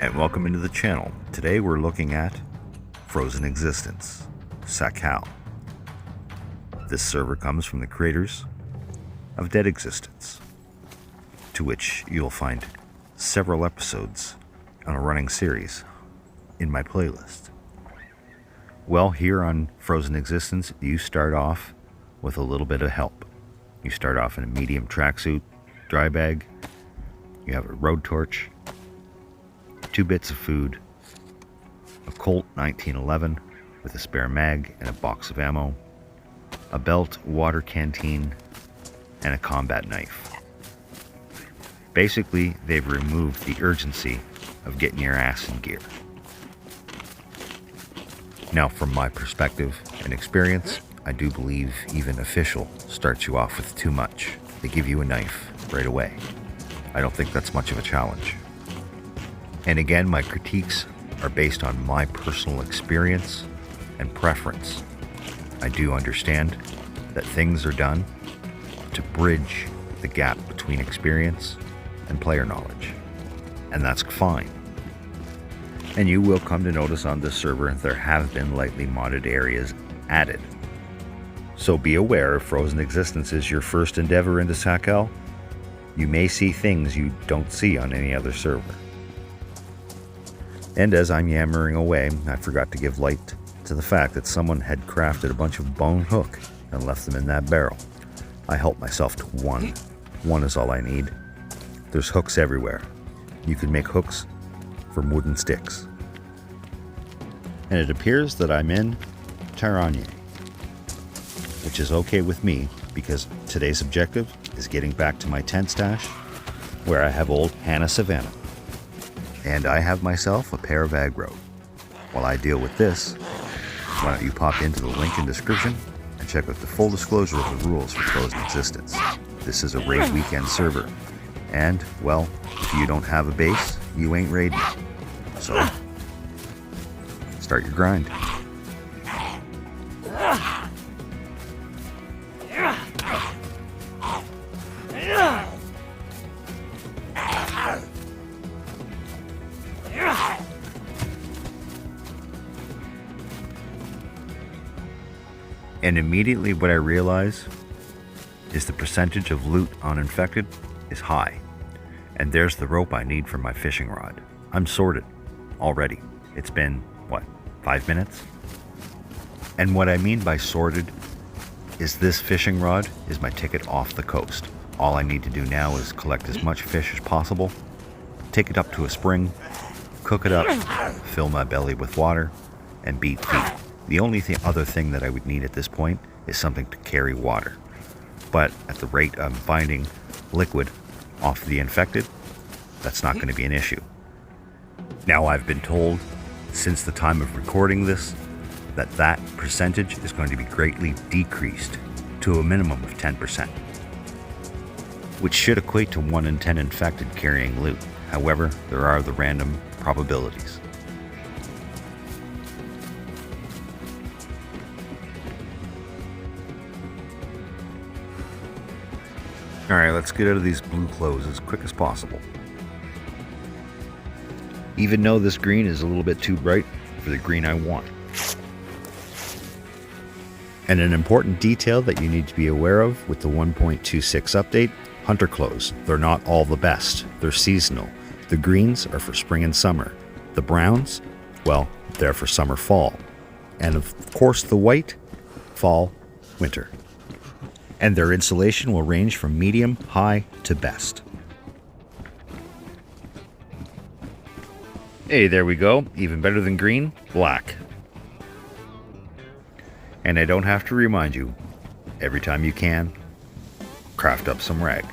and welcome into the channel. Today we're looking at Frozen Existence, Sakhal. This server comes from the creators of Dead Existence, to which you'll find several episodes on a running series in my playlist. Well, here on Frozen Existence, you start off with a little bit of help. You start off in a medium tracksuit, dry bag, you have a road torch, 2 bits of food, a Colt 1911 with a spare mag and a box of ammo, a belt, water canteen, and a combat knife. Basically, they've removed the urgency of getting your ass in gear. Now, from my perspective and experience, I do believe even official starts you off with too much. They give you a knife right away. I don't think that's much of a challenge. And again, my critiques are based on my personal experience and preference. I do understand that things are done to bridge the gap between experience and player knowledge, and that's fine. And you will come to notice on this server there have been lightly modded areas added. So be aware, if Frozen Existence is your first endeavor into Sakhal, you may see things you don't see on any other server. And as I'm yammering away, I forgot to give light to the fact that someone had crafted a bunch of bone hook and left them in that barrel. I helped myself to one. One is all I need. There's hooks everywhere. You can make hooks from wooden sticks. And it appears that I'm in Taranye, which is okay with me because today's objective is getting back to my tent stash where I have old Hannah Savannah. And I have myself a pair of aggro. While I deal with this, why don't you pop into the link in description and check out the full disclosure of the rules for Frozen Existence. This is a raid weekend server. And, well, if you don't have a base, you ain't raiding. So, start your grind. And immediately what I realize is the percentage of loot on infected is high. And there's the rope I need for my fishing rod. I'm sorted already. It's been, 5 minutes? And what I mean by sorted is this fishing rod is my ticket off the coast. All I need to do now is collect as much fish as possible, take it up to a spring, cook it up, fill my belly with water, and beat feet. The only other thing that I would need at this point is something to carry water. But at the rate I'm finding liquid off the infected, that's not going to be an issue. Now, I've been told since the time of recording this that percentage is going to be greatly decreased to a minimum of 10%, which should equate to 1 in 10 infected carrying loot. However, there are the random probabilities. Alright, let's get out of these blue clothes as quick as possible. Even though this green is a little bit too bright for the green I want. And an important detail that you need to be aware of with the 1.26 update, hunter clothes. They're not all the best. They're seasonal. The greens are for spring and summer. The browns, well, they're for summer, fall. And of course the white, fall, winter. And their insulation will range from medium, high, to best. Hey, there we go. Even better than green, black. And I don't have to remind you, every time you can, craft up some rag.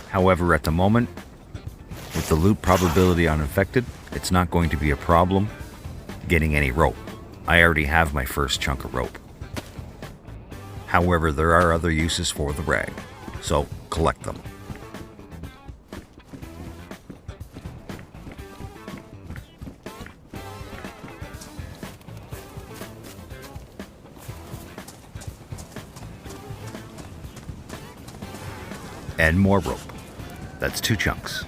However, at the moment, with the loot probability on infected, it's not going to be a problem getting any rope. I already have my first chunk of rope. However, there are other uses for the rag, so collect them. And more rope. That's 2 chunks.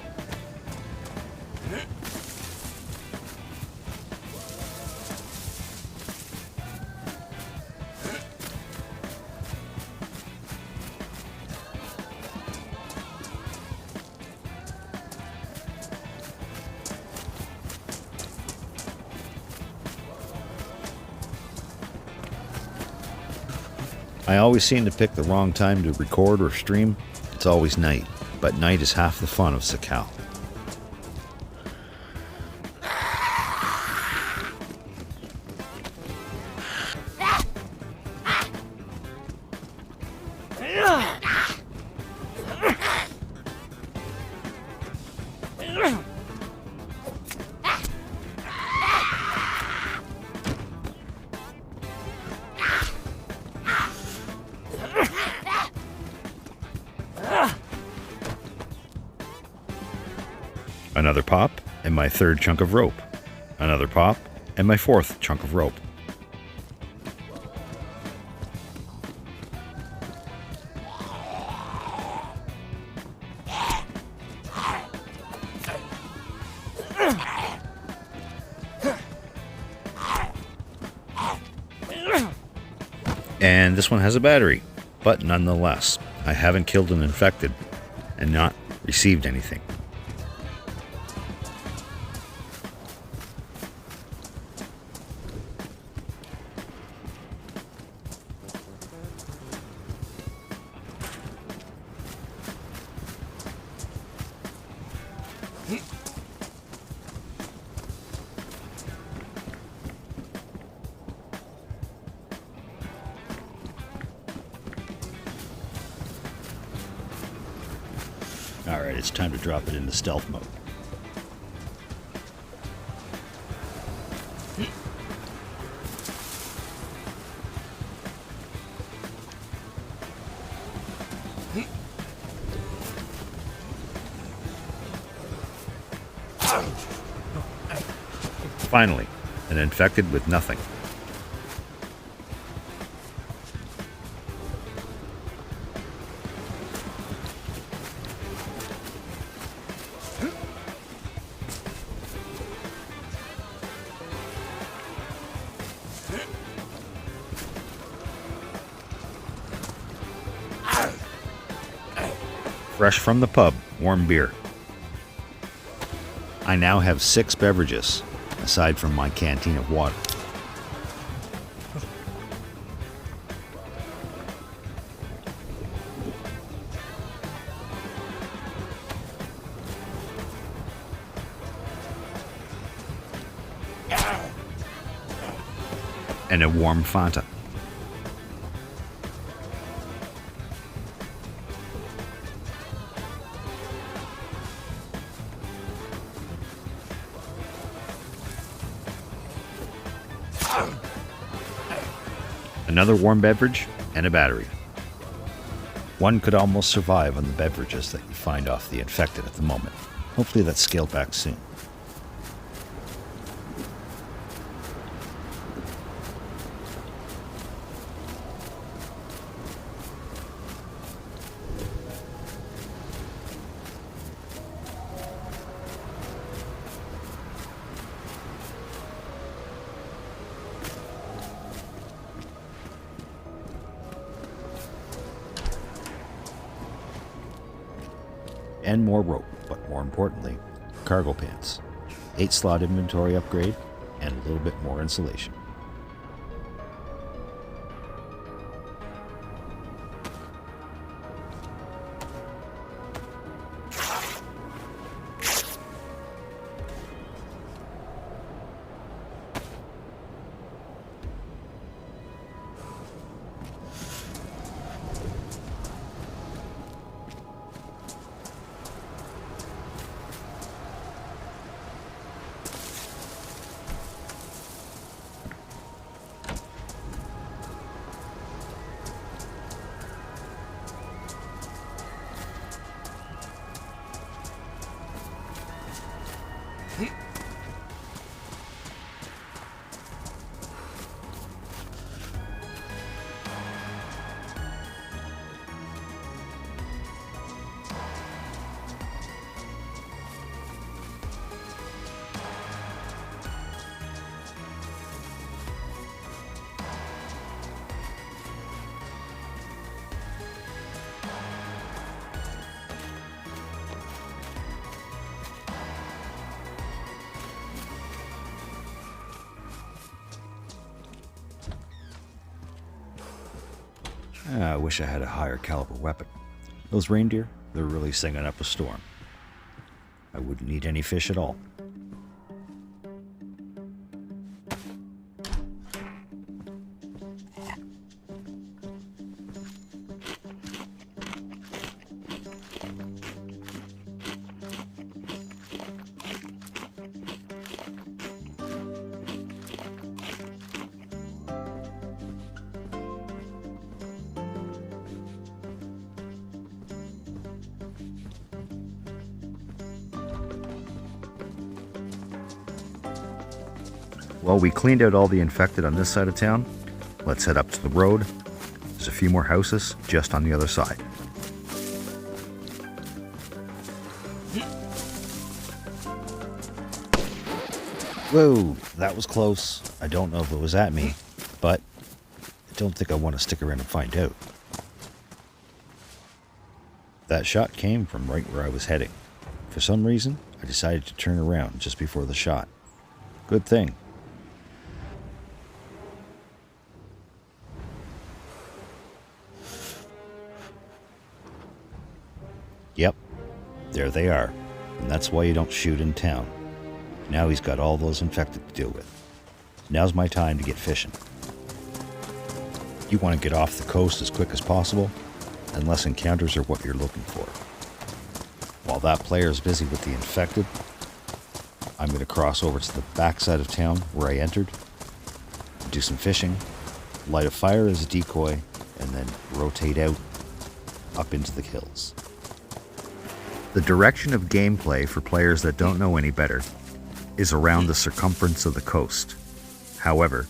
I always seem to pick the wrong time to record or stream. It's always night, but night is half the fun of Sakhal. Another pop, and my third chunk of rope. Another pop, and my fourth chunk of rope. And this one has a battery, but nonetheless, I haven't killed an infected and not received anything. Alright, it's time to drop it into stealth mode. Finally, an infected with nothing. Fresh from the pub, warm beer. I now have 6 beverages, aside from my canteen of water. And a warm Fanta. Another warm beverage, and a battery. One could almost survive on the beverages that you find off the infected at the moment. Hopefully that's scaled back soon. And more rope, but more importantly, cargo pants. 8-slot inventory upgrade, and a little bit more insulation. I wish I had a higher caliber weapon. Those reindeer, they're really singing up a storm. I wouldn't need any fish at all. Well, we cleaned out all the infected on this side of town. Let's head up to the road. There's a few more houses just on the other side. Whoa, that was close. I don't know if it was at me, but I don't think I want to stick around and find out. That shot came from right where I was heading. For some reason, I decided to turn around just before the shot. Good thing. Yep, there they are, and that's why you don't shoot in town. Now he's got all those infected to deal with. Now's my time to get fishing. You want to get off the coast as quick as possible, unless encounters are what you're looking for. While that player is busy with the infected, I'm going to cross over to the backside of town where I entered, do some fishing, light a fire as a decoy, and then rotate out up into the hills. The direction of gameplay for players that don't know any better is around the circumference of the coast. However,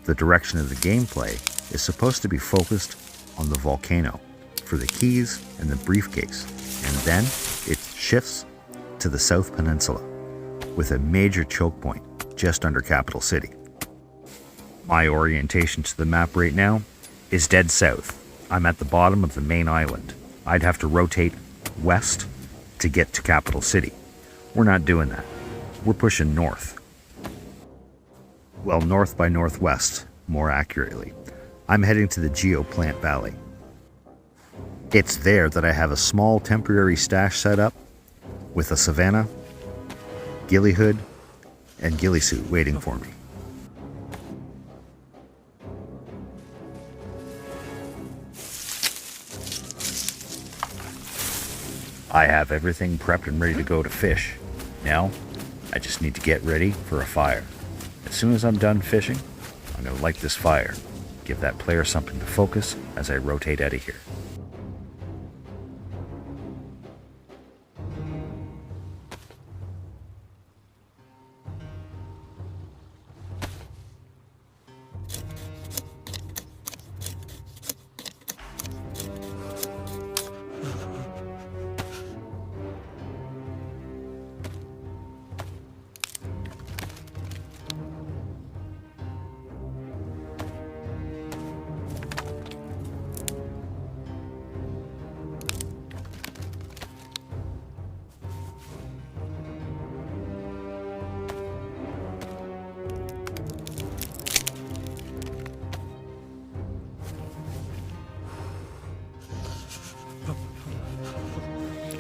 the direction of the gameplay is supposed to be focused on the volcano for the keys and the briefcase, and then it shifts to the South Peninsula with a major choke point just under Capital City. My orientation to the map right now is dead south. I'm at the bottom of the main island. I'd have to rotate west to get to Capital City. We're not doing that. We're pushing north. Well, north by northwest, more accurately. I'm heading to the Geoplant Valley. It's there that I have a small temporary stash set up with a savanna, ghillie hood, and ghillie suit waiting for me. I have everything prepped and ready to go to fish. Now, I just need to get ready for a fire. As soon as I'm done fishing, I'm going to light this fire. Give that player something to focus as I rotate out of here.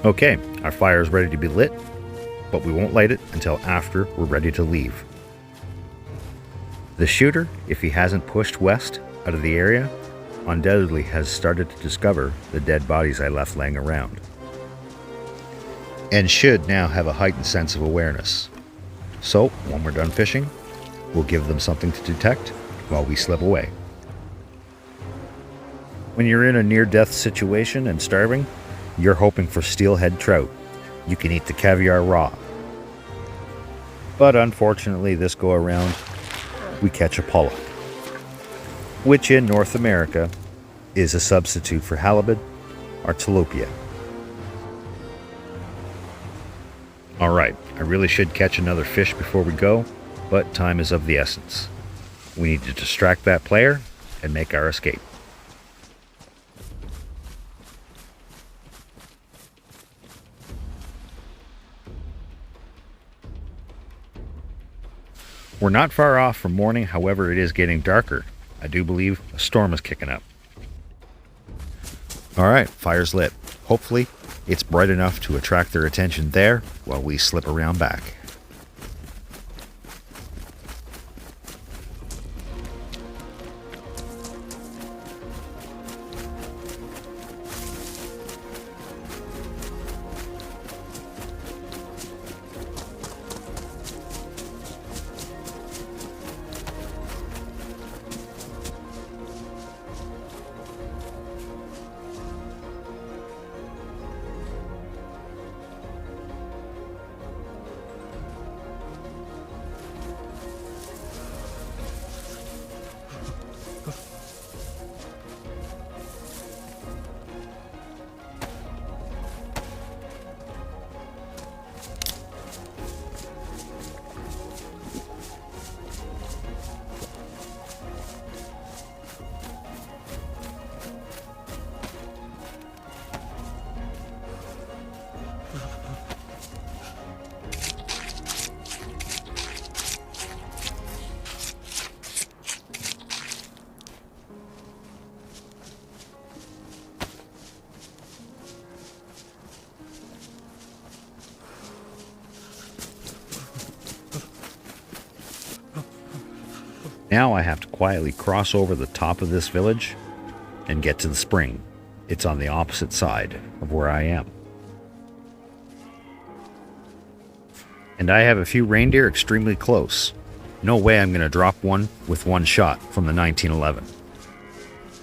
Okay, our fire is ready to be lit, but we won't light it until after we're ready to leave. The shooter, if he hasn't pushed west out of the area, undoubtedly has started to discover the dead bodies I left laying around, and should now have a heightened sense of awareness. So, when we're done fishing, we'll give them something to detect while we slip away. When you're in a near-death situation and starving, you're hoping for steelhead trout. You can eat the caviar raw. But unfortunately, this go around, we catch a pollock, which in North America is a substitute for halibut or tilapia. Alright, I really should catch another fish before we go, but time is of the essence. We need to distract that player and make our escape. We're not far off from morning, however it is getting darker. I do believe a storm is kicking up. Alright, fire's lit. Hopefully, it's bright enough to attract their attention there while we slip around back. Now I have to quietly cross over the top of this village and get to the spring. It's on the opposite side of where I am. And I have a few reindeer extremely close. No way I'm going to drop one with one shot from the 1911.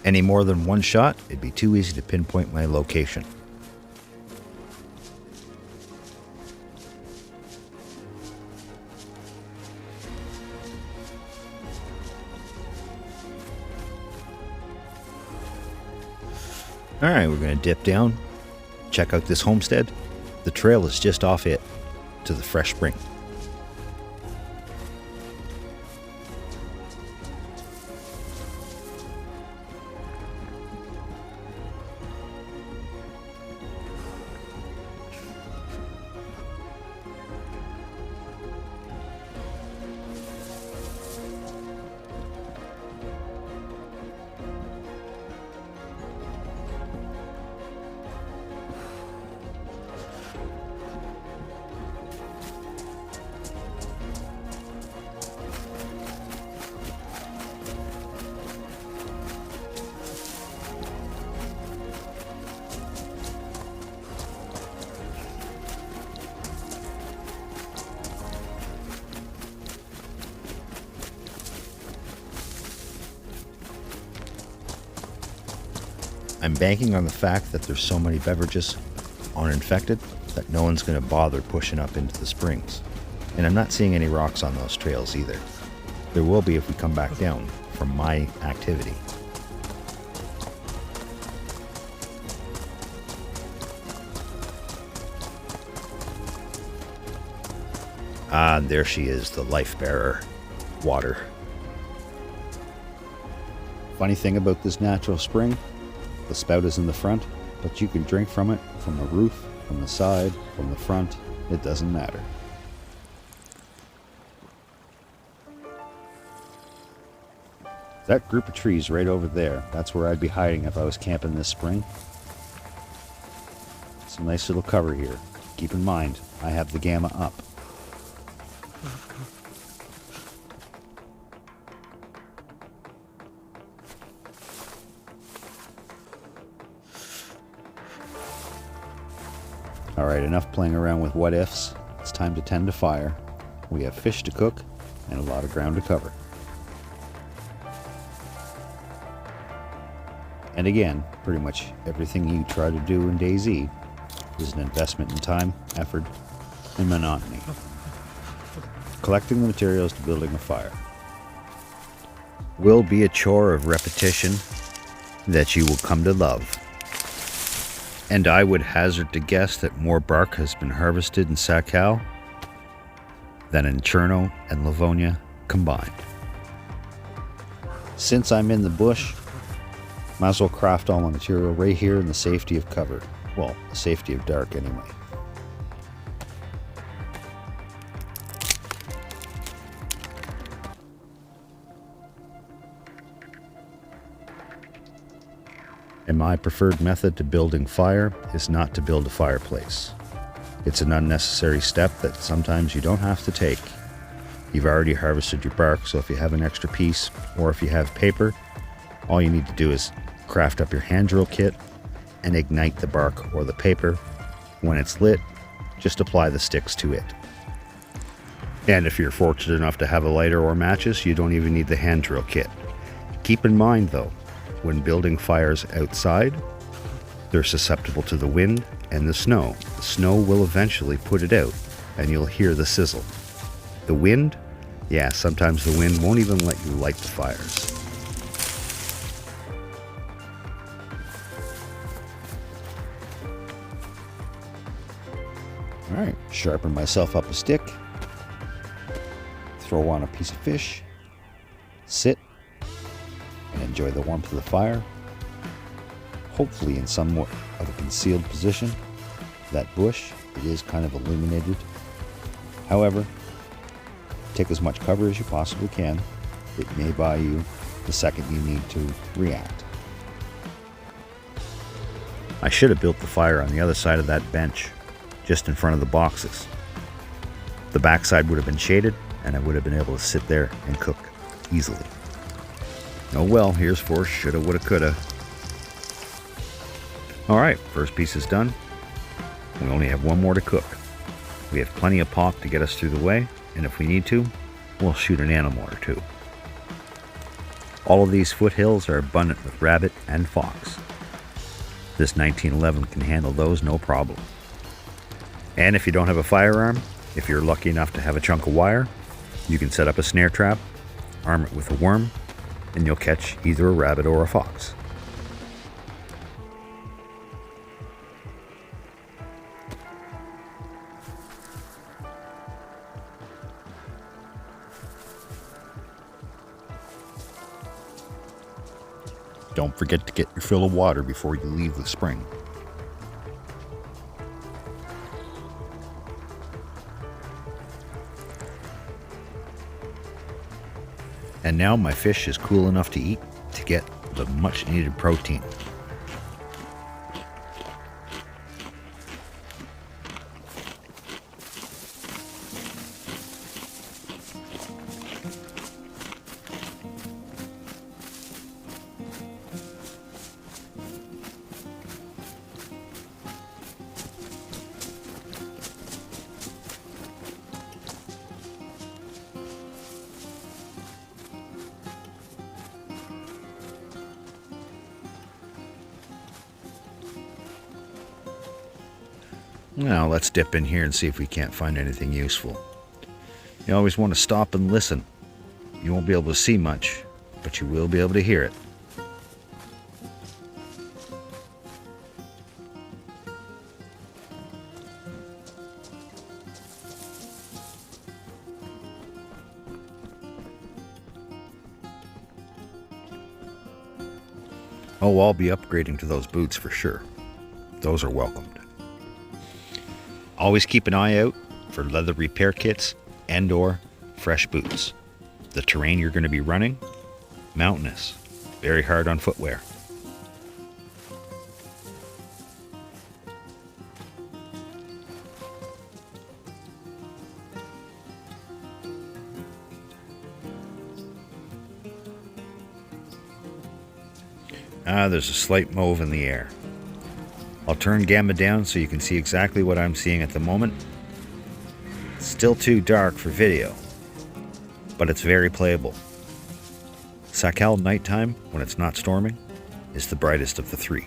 Any more than one shot, it'd be too easy to pinpoint my location. Alright, we're going to dip down, check out this homestead. The trail is just off it to the fresh spring. I'm banking on the fact that there's so many beverages uninfected that no one's going to bother pushing up into the springs. And I'm not seeing any rocks on those trails either. There will be if we come back down from my activity. Ah, and there she is, the life bearer, water. Funny thing about this natural spring, the spout is in the front, but you can drink from it from the roof, from the side, from the front. It doesn't matter. That group of trees right over there, that's where I'd be hiding if I was camping this spring. Some nice little cover here. Keep in mind, I have the gamma up. Alright, enough playing around with what ifs. It's time to tend to fire. We have fish to cook and a lot of ground to cover. And again, pretty much everything you try to do in DayZ is an investment in time, effort, and monotony. Collecting the materials to building a fire will be a chore of repetition that you will come to love. And I would hazard to guess that more bark has been harvested in Sakhal than in Cherno and Livonia combined. Since I'm in the bush, might as well craft all my material right here in the safety of cover. Well, the safety of dark anyway. And my preferred method to building fire is not to build a fireplace. It's an unnecessary step that sometimes you don't have to take. You've already harvested your bark, so if you have an extra piece, or if you have paper, all you need to do is craft up your hand drill kit and ignite the bark or the paper. When it's lit, just apply the sticks to it. And if you're fortunate enough to have a lighter or matches, you don't even need the hand drill kit. Keep in mind though, when building fires outside, they're susceptible to the wind and the snow. The snow will eventually put it out and you'll hear the sizzle. The wind? Yeah, sometimes the wind won't even let you light the fires. Alright, sharpen myself up a stick, throw on a piece of fish, sit, and enjoy the warmth of the fire, hopefully in somewhat of a concealed position. That bush, it is kind of illuminated. However, take as much cover as you possibly can. It may buy you the second you need to react. I should have built the fire on the other side of that bench, just in front of the boxes. The backside would have been shaded, and I would have been able to sit there and cook easily. Oh well, here's for shoulda, woulda, coulda. Alright, first piece is done. We only have one more to cook. We have plenty of pop to get us through the way, and if we need to, we'll shoot an animal or two. All of these foothills are abundant with rabbit and fox. This 1911 can handle those no problem. And if you don't have a firearm, if you're lucky enough to have a chunk of wire, you can set up a snare trap, arm it with a worm, and you'll catch either a rabbit or a fox. Don't forget to get your fill of water before you leave the spring. And now my fish is cool enough to eat to get the much needed protein. Now let's dip in here and see if we can't find anything useful. You always want to stop and listen. You won't be able to see much, but you will be able to hear it. Oh, I'll be upgrading to those boots for sure. Those are welcomed. Always keep an eye out for leather repair kits and or fresh boots. The terrain you're going to be running, mountainous, very hard on footwear. There's a slight mauve in the air. I'll turn gamma down so you can see exactly what I'm seeing at the moment. It's still too dark for video, but it's very playable. Sakhal nighttime, when it's not storming, is the brightest of the three.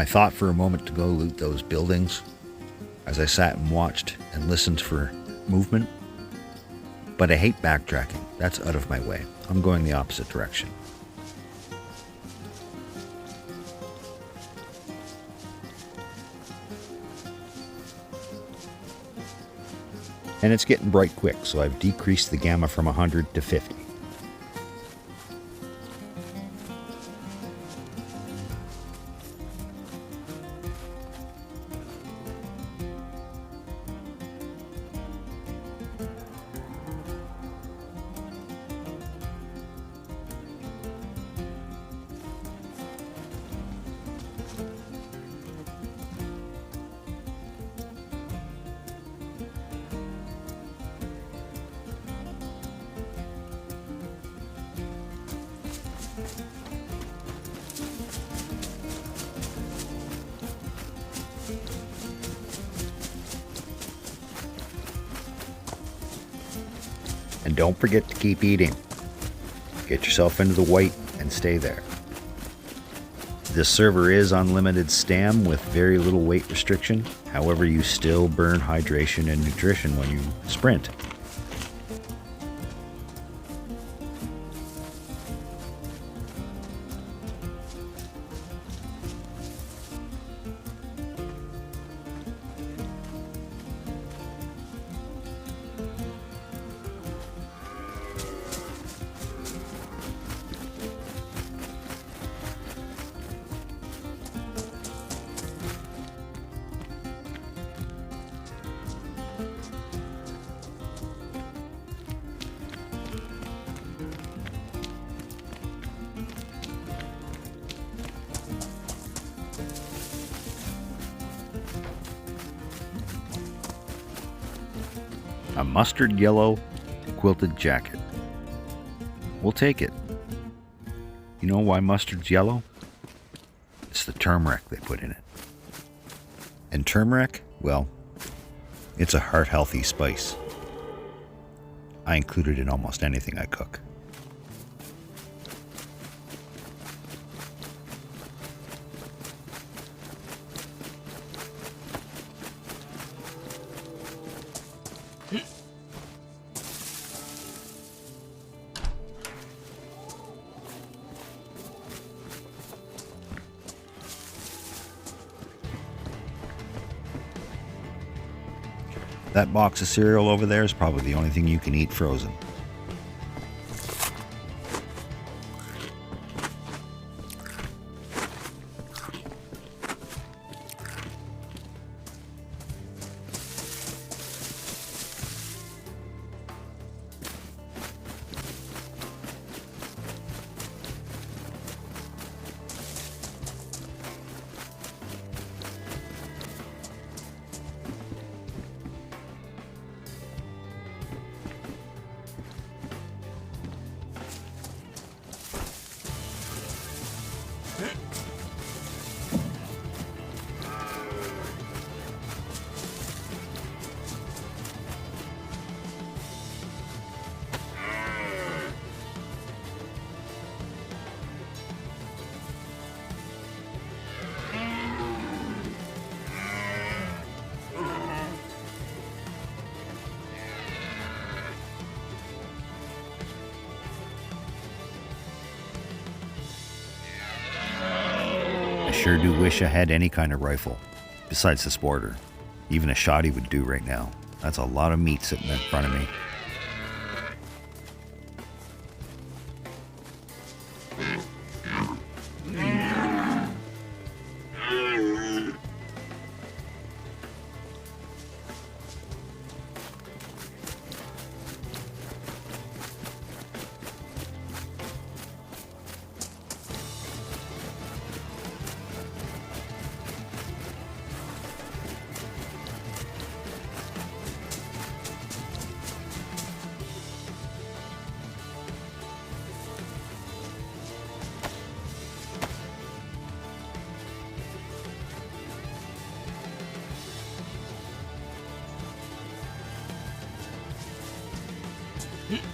I thought for a moment to go loot those buildings as I sat and watched and listened for movement, but I hate backtracking. That's out of my way. I'm going the opposite direction. And it's getting bright quick, so I've decreased the gamma from 100 to 50. And don't forget to keep eating. Get yourself into the white and stay there. This server is unlimited stam with very little weight restriction. However, you still burn hydration and nutrition when you sprint. A mustard yellow quilted jacket. We'll take it. You know why mustard's yellow? It's the turmeric they put in it. And turmeric, well, it's a heart-healthy spice. I include it in almost anything I cook. That box of cereal over there is probably the only thing you can eat frozen. I sure do wish I had any kind of rifle, besides the sporter. Even a shotty would do right now. That's a lot of meat sitting in front of me.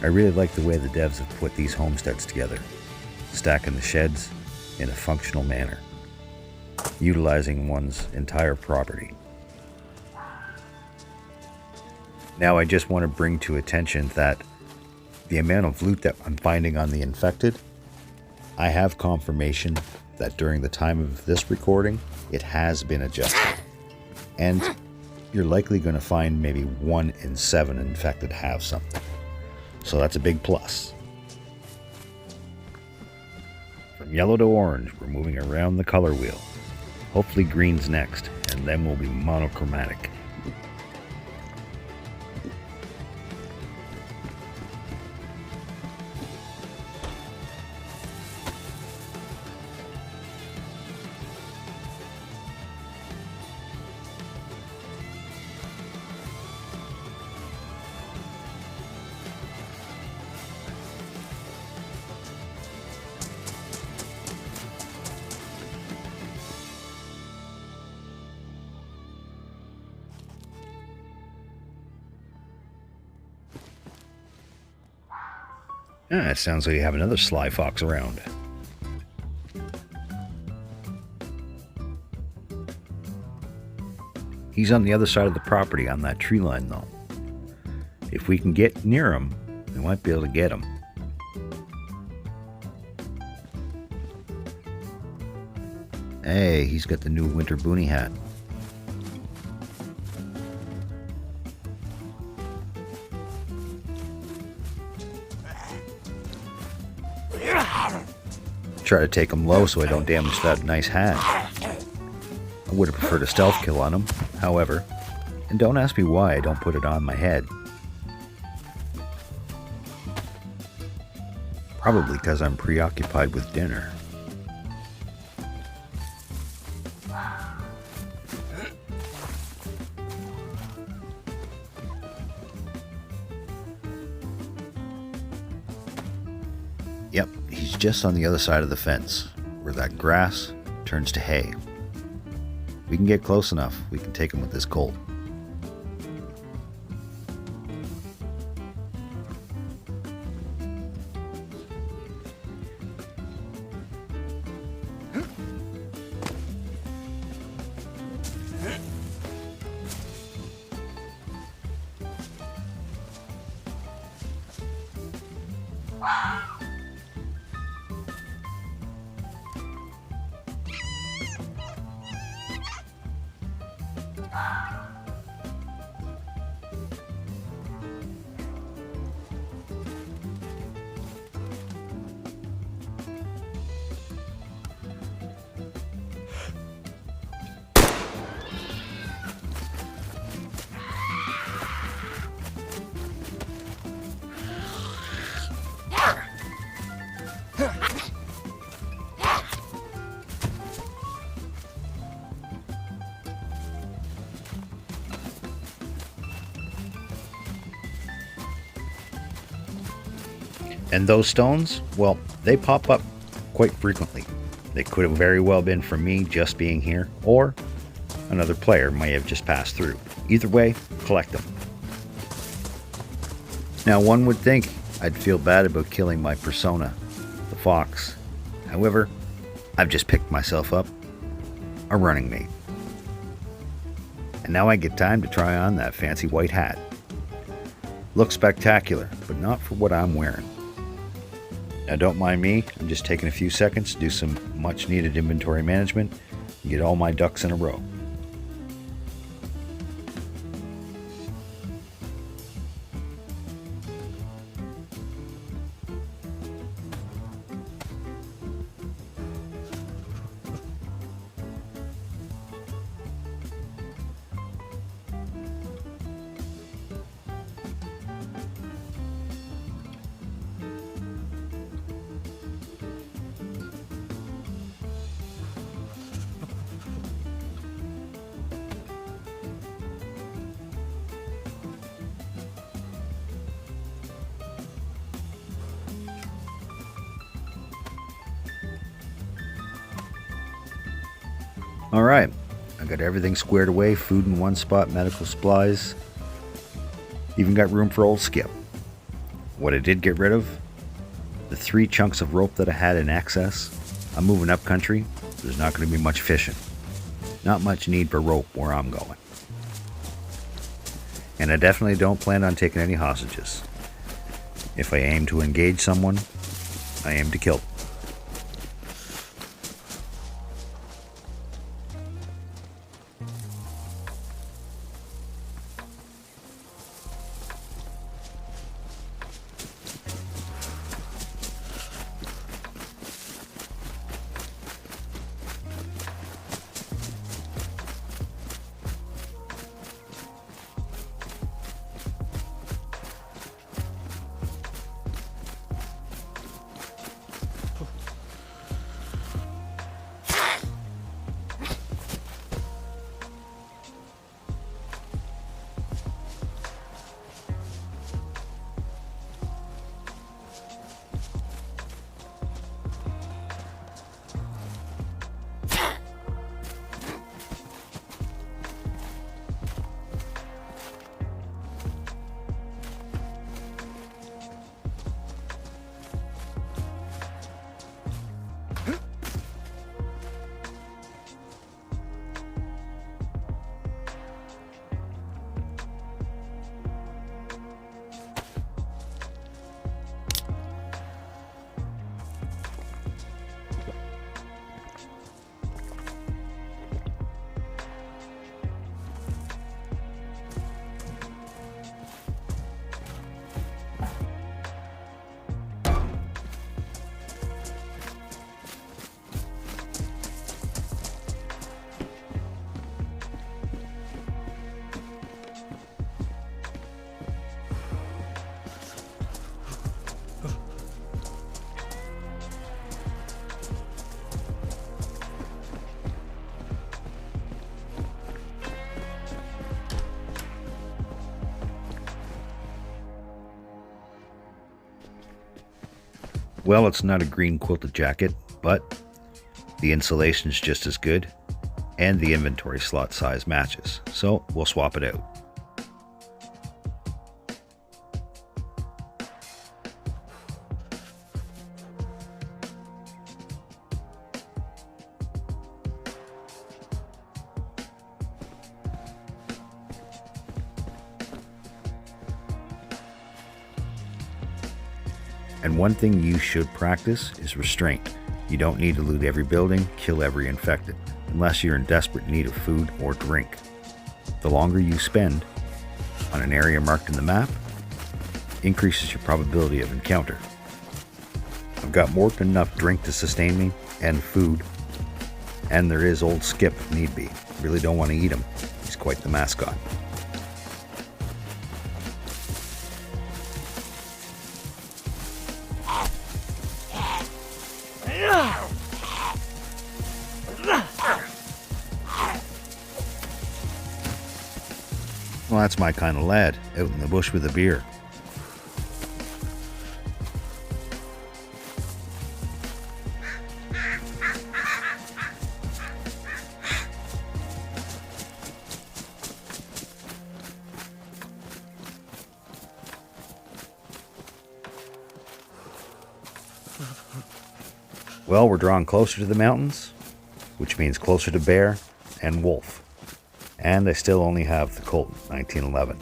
I really like the way the devs have put these homesteads together, stacking the sheds in a functional manner, utilizing one's entire property. Now I just want to bring to attention that the amount of loot that I'm finding on the infected, I have confirmation that during the time of this recording, it has been adjusted. And you're likely going to find maybe 1 in 7 infected have something. So that's a big plus. From yellow to orange, we're moving around the color wheel. Hopefully green's next, and then we'll be monochromatic. Ah, it sounds like you have another sly fox around. He's on the other side of the property on that tree line, though. If we can get near him, we might be able to get him. Hey, he's got the new winter boonie hat. Try to take him low so I don't damage that nice hat. I would have preferred a stealth kill on him, however, and don't ask me why I don't put it on my head. Probably because I'm preoccupied with dinner. Yep, he's just on the other side of the fence, where that grass turns to hay. We can get close enough, we can take him with this Colt. And those stones, well, they pop up quite frequently. They could have very well been from me just being here, or another player may have just passed through. Either way, collect them. Now, one would think I'd feel bad about killing my persona, the fox. However, I've just picked myself up a running mate. And now I get time to try on that fancy white hat. Looks spectacular, but not for what I'm wearing. Now don't mind me, I'm just taking a few seconds to do some much needed inventory management and get all my ducks in a row. Alright, I got everything squared away, food in one spot, medical supplies. Even got room for old Skip. What I did get rid of, the 3 chunks of rope that I had in excess. I'm moving up country, there's not going to be much fishing. Not much need for rope where I'm going. And I definitely don't plan on taking any hostages. If I aim to engage someone, I aim to kill them. Well, it's not a green quilted jacket, but the insulation's just as good, and the inventory slot size matches, so we'll swap it out. And one thing you should practice is restraint. You don't need to loot every building, kill every infected, unless you're in desperate need of food or drink. The longer you spend on an area marked in the map, increases your probability of encounter. I've got more than enough drink to sustain me, and food, and there is old Skip if need be. Really don't want to eat him. He's quite the mascot. Well, that's my kind of lad, out in the bush with a beer. Well, we're drawing closer to the mountains, which means closer to bear and wolf. And I still only have the Colt 1911.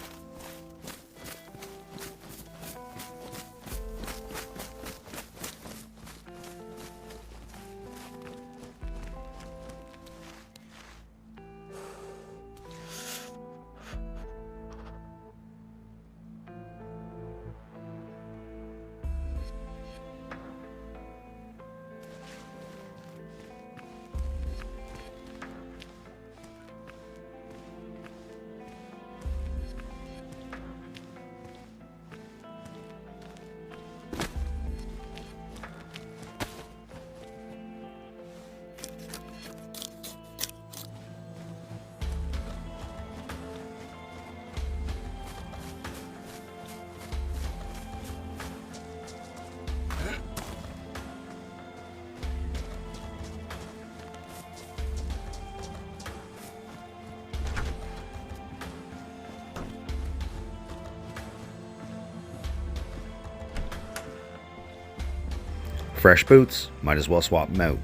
Fresh boots, might as well swap them out.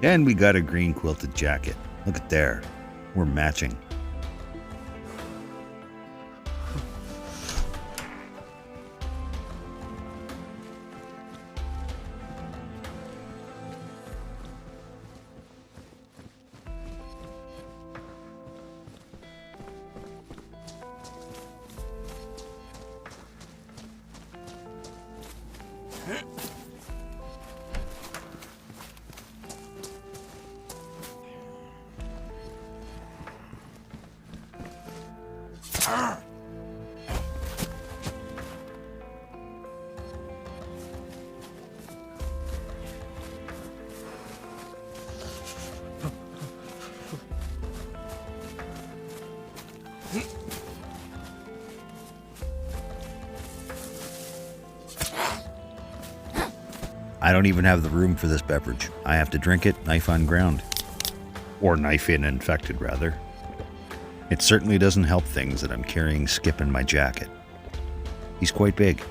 And we got a green quilted jacket. Look at there. We're matching. I don't even have the room for this beverage. I have to drink it knife on ground. Or knife in infected, rather. It certainly doesn't help things that I'm carrying Skip in my jacket. He's quite big.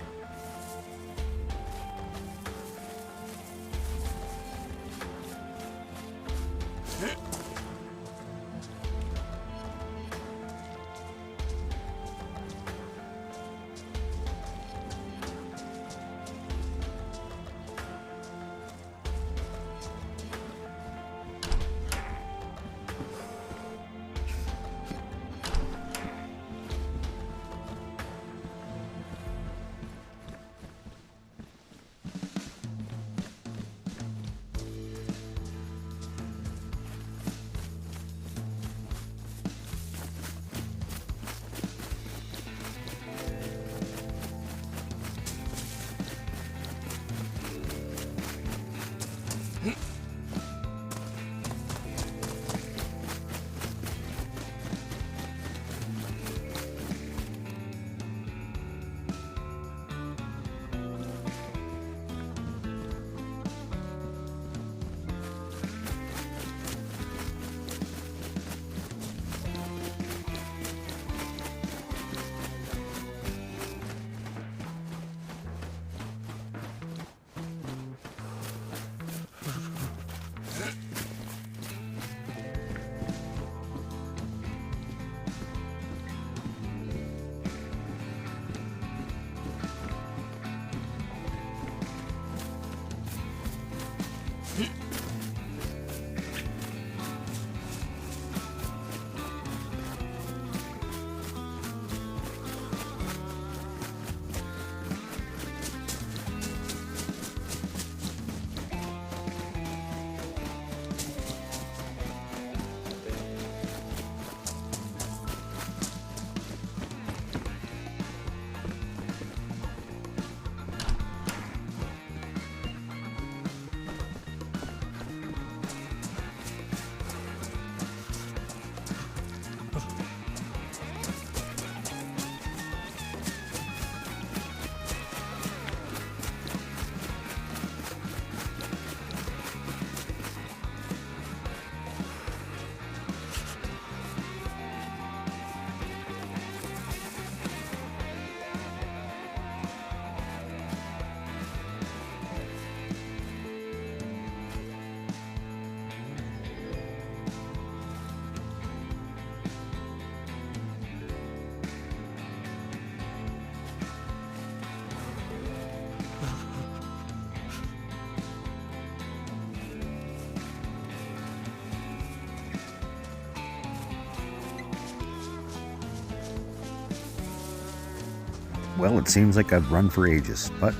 Well, it seems like I've run for ages, but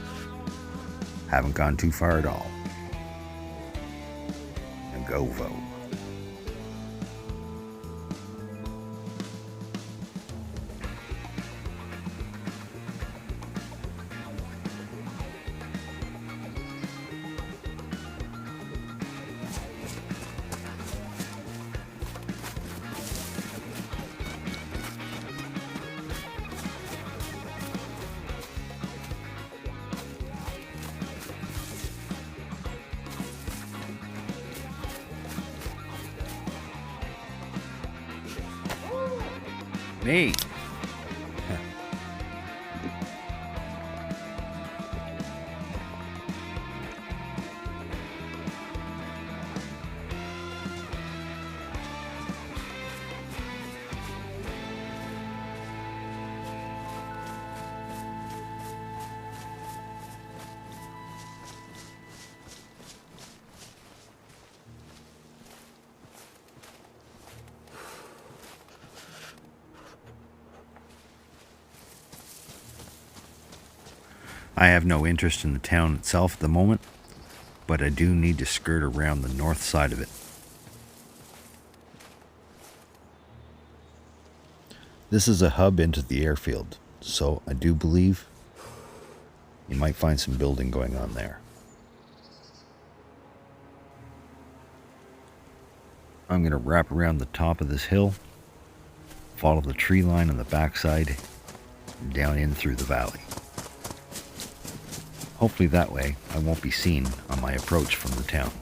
haven't gone too far at all. And go vote. Me. I have no interest in the town itself at the moment, but I do need to skirt around the north side of it. This is a hub into the airfield, so I do believe you might find some building going on there. I'm going to wrap around the top of this hill, follow the tree line on the backside, and down in through the valley. Hopefully that way I won't be seen on my approach from the town.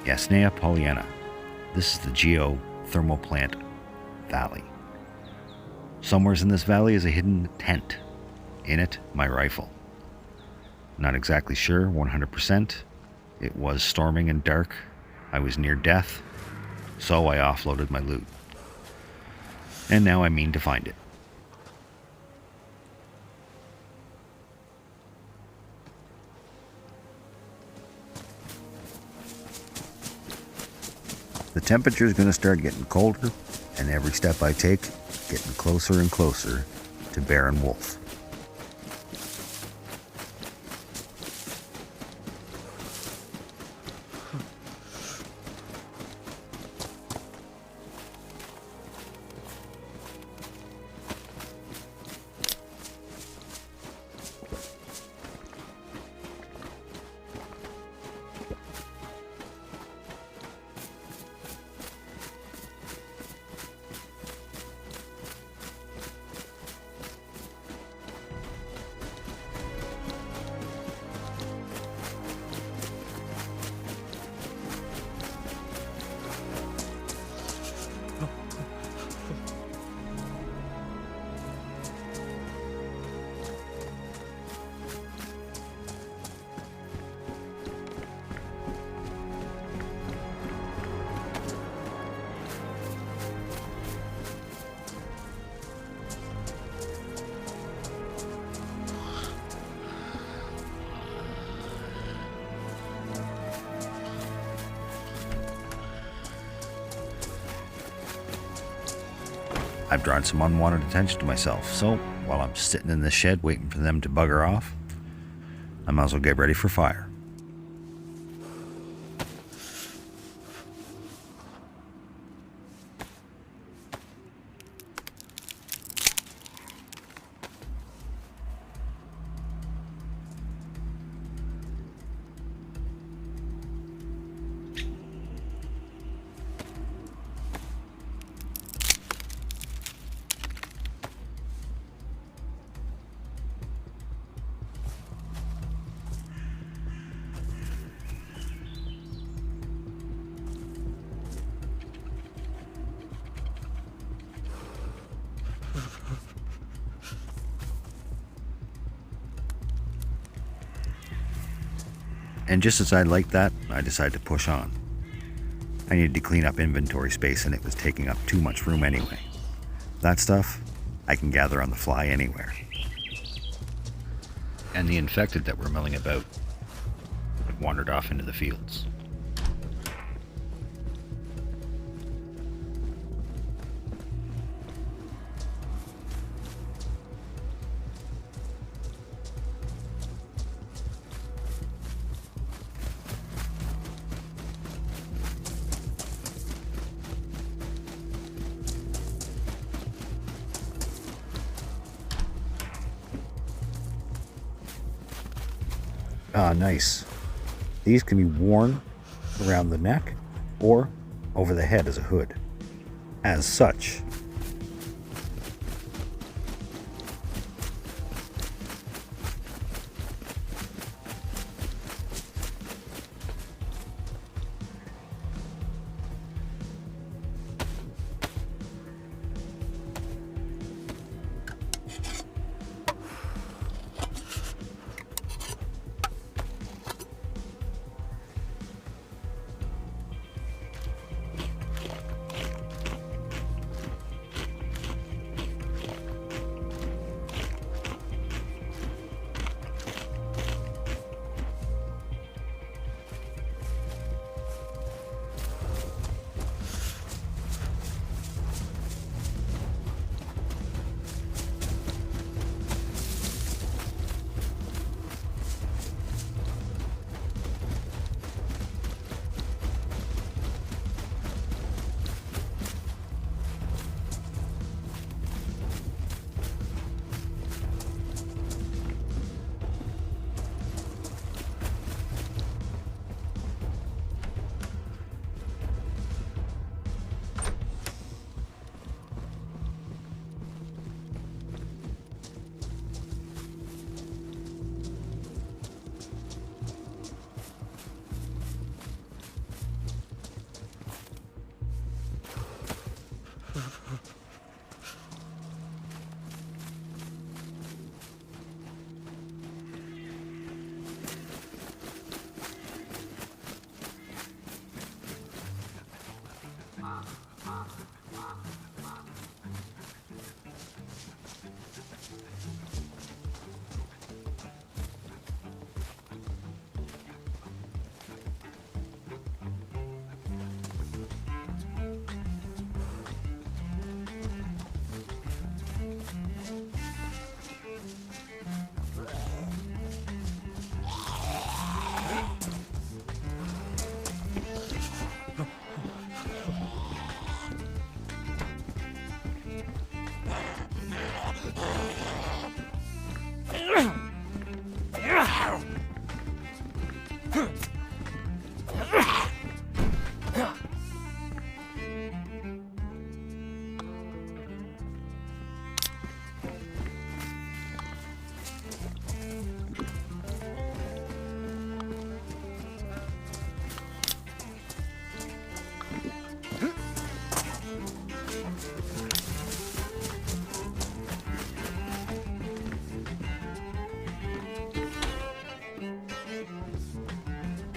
Yasnaya Polyana. This is the geothermal plant valley. Somewheres in this valley is a hidden tent. In it, my rifle. Not exactly sure, 100%. It was storming and dark. I was near death, so I offloaded my loot. And now I mean to find it. The temperature is going to start getting colder, and every step I take, getting closer and closer to bear and wolf. I've drawn some unwanted attention to myself, so while I'm sitting in the shed waiting for them to bugger off, I might as well get ready for fire. And just as I liked that, I decided to push on. I needed to clean up inventory space and it was taking up too much room anyway. That stuff, I can gather on the fly anywhere. And the infected that were milling about wandered off into the fields. Ah, nice. These can be worn around the neck or over the head as a hood. As such,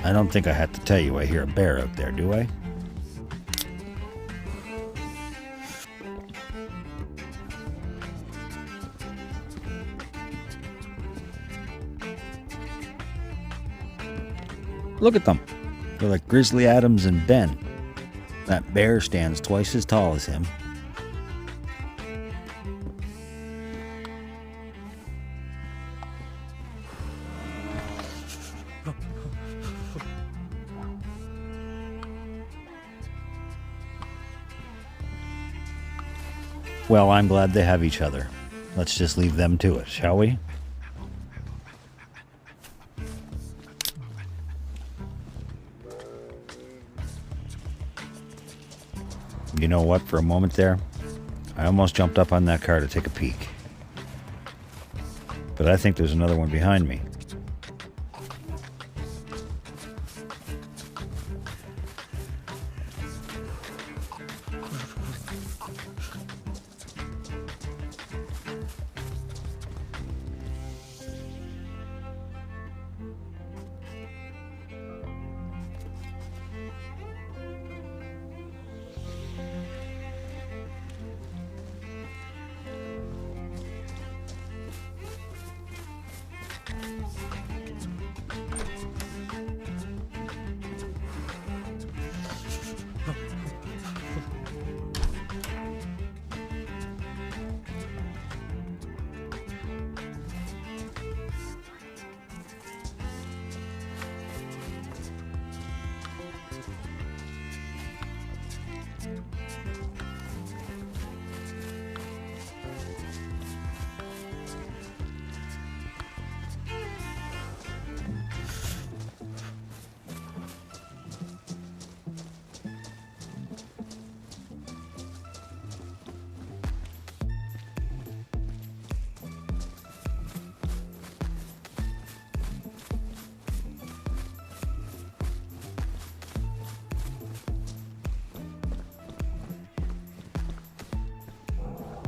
I don't think I have to tell you I hear a bear out there, do I? Look at them. They're like Grizzly Adams and Ben. That bear stands twice as tall as him. Well, I'm glad they have each other. Let's just leave them to it, shall we? You know what? For a moment there, I almost jumped up on that car to take a peek. But I think there's another one behind me.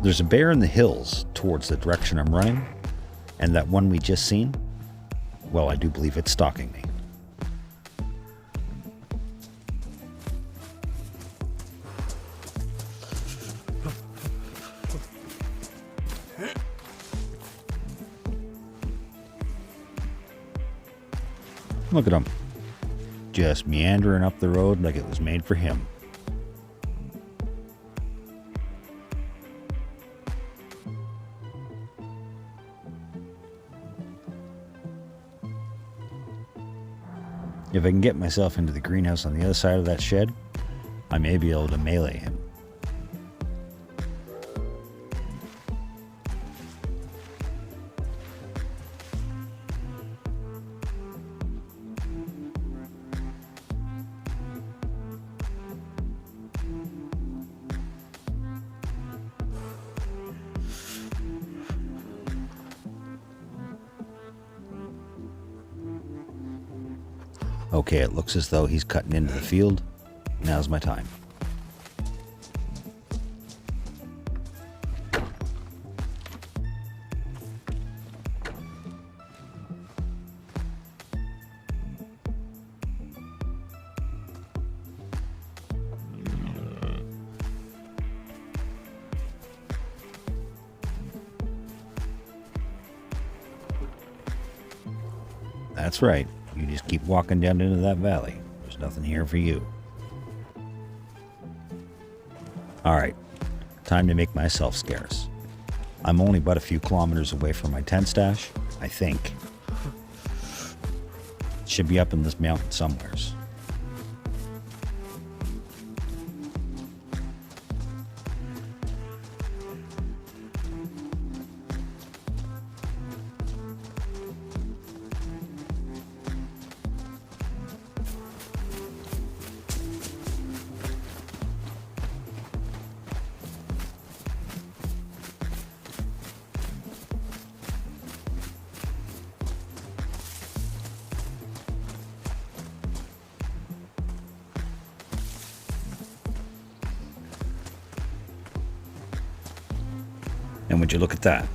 There's a bear in the hills towards the direction I'm running, and that one we just seen, well, I do believe it's stalking me. Look at him, just meandering up the road like it was made for him. If I can get myself into the greenhouse on the other side of that shed, I may be able to melee him. Okay, it looks as though he's cutting into the field. Now's my time. That's right. You just keep walking down into that valley. There's nothing here for you. Alright, time to make myself scarce. I'm only but a few kilometers away from my tent stash, I think. It should be up in this mountain somewheres. And would you look at that?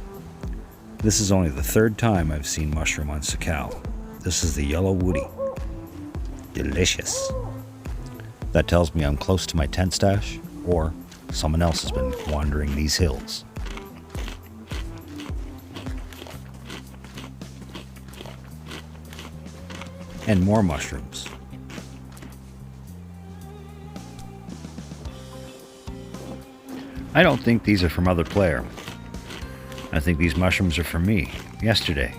This is only the third time I've seen mushroom on Sakhal. This is the yellow woody. Delicious. That tells me I'm close to my tent stash, or someone else has been wandering these hills. And more mushrooms. I don't think these are from other player. I think these mushrooms are from me, yesterday,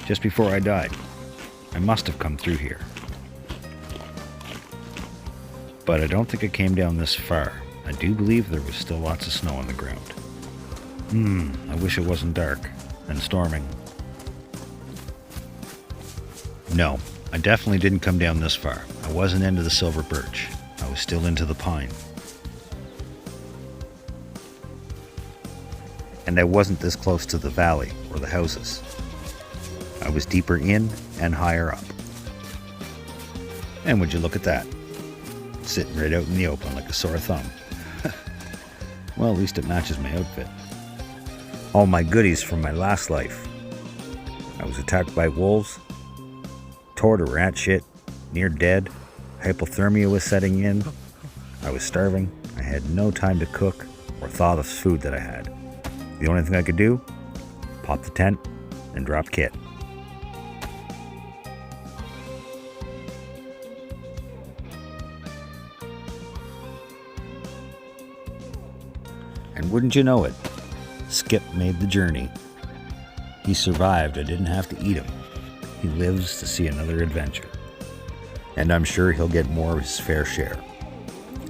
just before I died. I must have come through here. But I don't think I came down this far. I do believe there was still lots of snow on the ground. I wish it wasn't dark and storming. No, I definitely didn't come down this far. I wasn't into the silver birch. I was still into the pine. And I wasn't this close to the valley or the houses. I was deeper in and higher up. And would you look at that? Sitting right out in the open like a sore thumb. Well, at least it matches my outfit. All my goodies from my last life. I was attacked by wolves, tore to rat shit, near dead, hypothermia was setting in, I was starving, I had no time to cook or thaw the food that I had. The only thing I could do, pop the tent and drop kit. And wouldn't you know it, Skip made the journey. He survived. I didn't have to eat him. He lives to see another adventure. And I'm sure he'll get more of his fair share.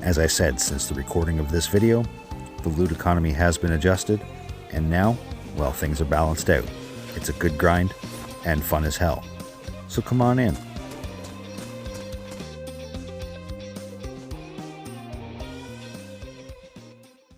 As I said, since the recording of this video, the loot economy has been adjusted, and now, well, things are balanced out. It's a good grind and fun as hell. So come on in.